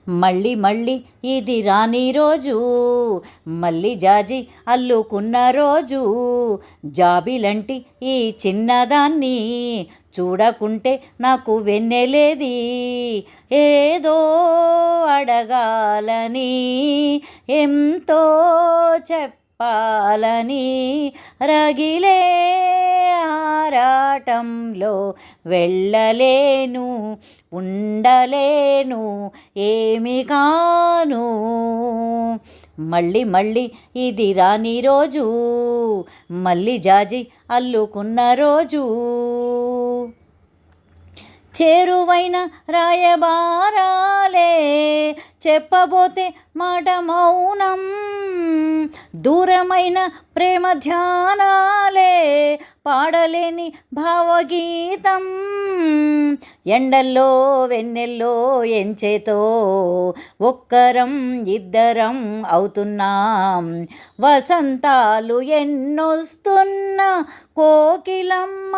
మళ్ళీ మళ్ళీ ఇది రాని రోజు, మళ్ళీ జాజి అల్లుకున్న రోజు. జాబిలంటి ఈ చిన్నదాన్ని చూడకుంటే నాకు వెన్నెలేది. ఏదో అడగాలని, ఎంతో చెప్పాలని, రగిలే ఆరాటంలో వెళ్ళలేను, ఉండలేను, ఏమి కాను. మళ్ళీ మళ్ళీ ఇది రాని రోజు, మళ్ళీ జాజి అల్లుకున్న రోజు. చేరువైన రాయబారాలే చెప్పబోతే మాట మౌనం, దూరమైన ప్రేమ ధ్యానాలే పాడలేని భావగీతం. ఎండల్లో వెన్నెల్లో ఎంచేతో ఒక్కరం ఇద్దరం అవుతున్నాం. వసంతాలు ఎన్నొస్తున్న కోకిలమ్మ